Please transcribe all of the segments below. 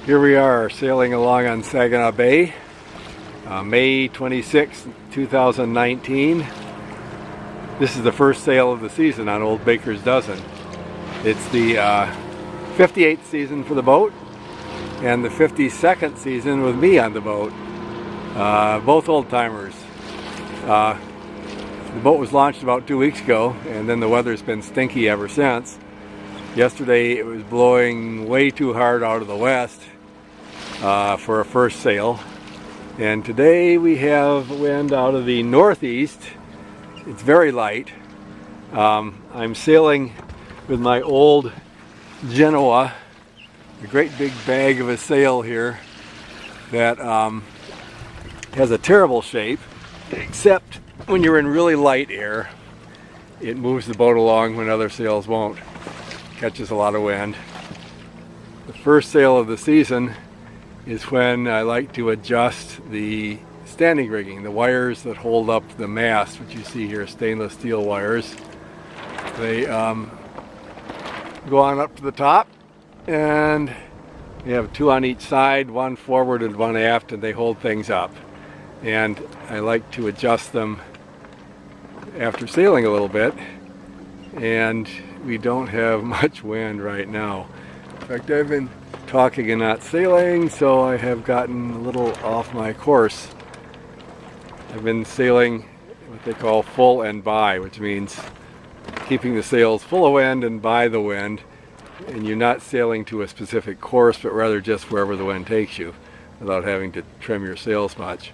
Here we are sailing along on Saginaw Bay, May 26, 2019. This is the first sail of the season on Old Baker's Dozen. It's the 58th season for the boat and the 52nd season with me on the boat. Both old timers. The boat was launched about 2 weeks ago, and then the weather's been stinky ever since. Yesterday it was blowing way too hard out of the west for a first sail, and today we have wind out of the northeast. It's very light. I'm sailing with my old Genoa, a great big bag of a sail here that has a terrible shape, except when you're in really light air, it moves the boat along when other sails won't. Catches a lot of wind. The first sail of the season is when I like to adjust the standing rigging, the wires that hold up the mast, which you see here, stainless steel wires. They go on up to the top, and you have two on each side, one forward and one aft, and they hold things up. And I like to adjust them after sailing a little bit, and we don't have much wind right now. In fact, I've been talking and not sailing, so I have gotten a little off my course. I've been sailing what they call full and by, which means keeping the sails full of wind and by the wind, and you're not sailing to a specific course, but rather just wherever the wind takes you without having to trim your sails much.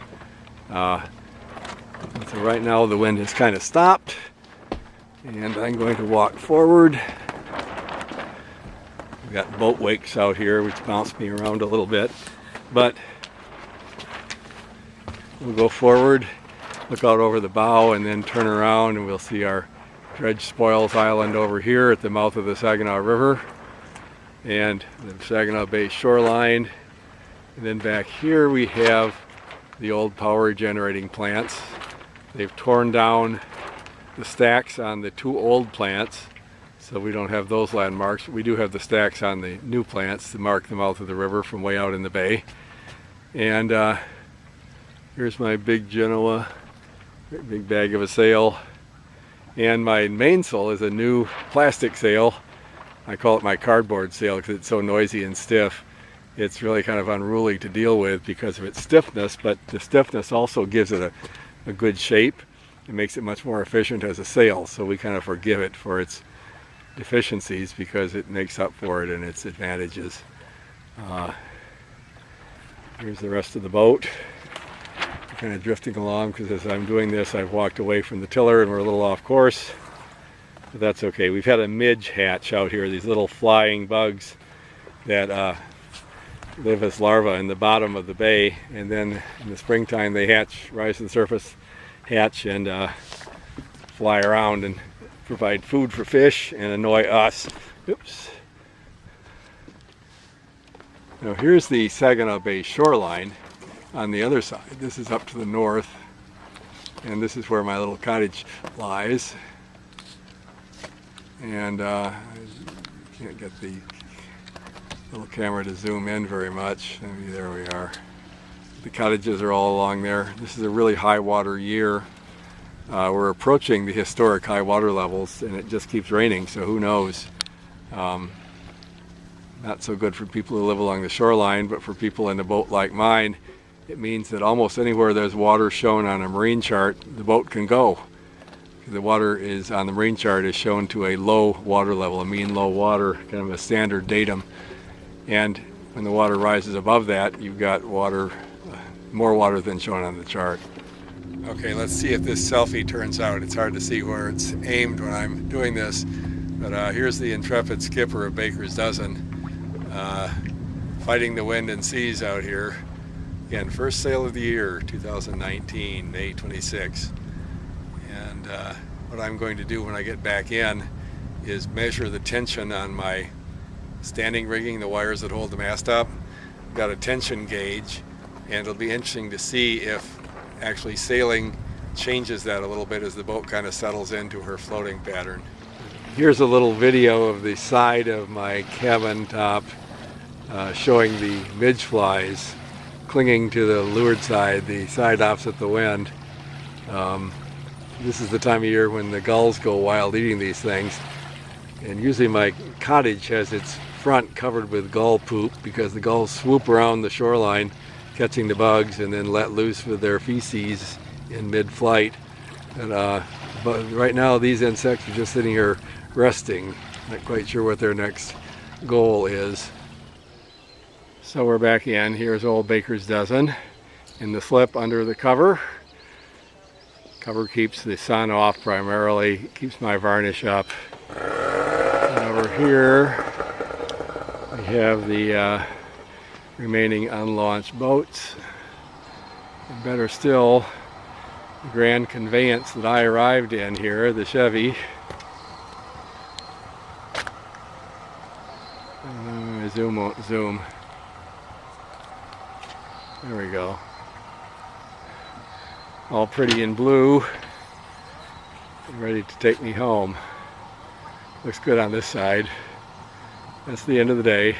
So right now the wind has kind of stopped, and I'm going to walk forward. We've got boat wakes out here which bounce me around a little bit, but we'll go forward, look out over the bow, and then turn around, and we'll see our dredge spoils island over here at the mouth of the Saginaw River and the Saginaw Bay shoreline. And then back here we have the old power generating plants. They've torn down the stacks on the two old plants, so we don't have those landmarks. We do have the stacks on the new plants to mark the mouth of the river from way out in the bay. And here's my big Genoa, big bag of a sail. And my mainsail is a new plastic sail. I call it my cardboard sail because it's so noisy and stiff. It's really kind of unruly to deal with because of its stiffness, but the stiffness also gives it a good shape. It makes it much more efficient as a sail, so we kind of forgive it for its deficiencies because it makes up for it in its advantages. Here's the rest of the boat. We're kind of drifting along because as I'm doing this I've walked away from the tiller and we're a little off course, but that's okay. We've had a midge hatch out here, these little flying bugs that live as larvae in the bottom of the bay, and then in the springtime they hatch, rise to the surface, hatch, and fly around and provide food for fish and annoy us. Oops. Now here's the Saginaw Bay shoreline on the other side. This is up to the north, and this is where my little cottage lies. And I can't get the little camera to zoom in very much. Maybe there we are. The cottages are all along there. This is a really high water year. We're approaching the historic high water levels, and it just keeps raining, so who knows. Not so good for people who live along the shoreline, but for people in a boat like mine, it means that almost anywhere there's water shown on a marine chart, the boat can go. The water is on the marine chart is shown to a low water level, a mean low water, kind of a standard datum. And when the water rises above that, you've got water, more water than shown on the chart. Okay, let's see if this selfie turns out. It's hard to see where it's aimed when I'm doing this, but here's the intrepid skipper of Baker's Dozen, fighting the wind and seas out here. Again, first sail of the year, 2019, May 26. And what I'm going to do when I get back in is measure the tension on my standing rigging, the wires that hold the mast up. I've got a tension gauge, and it'll be interesting to see if actually sailing changes that a little bit as the boat kind of settles into her floating pattern. Here's a little video of the side of my cabin top showing the midge flies clinging to the leeward side, the side opposite the wind. This is the time of year when the gulls go wild eating these things. And usually my cottage has its front covered with gull poop because the gulls swoop around the shoreline catching the bugs and then let loose with their feces in mid-flight. But right now these insects are just sitting here resting. Not quite sure what their next goal is. So we're back in. Here's old Baker's dozen in the slip under the cover. Cover keeps the sun off primarily, keeps my varnish up. And over here we have the remaining unlaunched boats. And better still, the grand conveyance that I arrived in here, the Chevy. Zoom won't zoom. There we go. All pretty in blue, ready to take me home. Looks good on this side. That's the end of the day.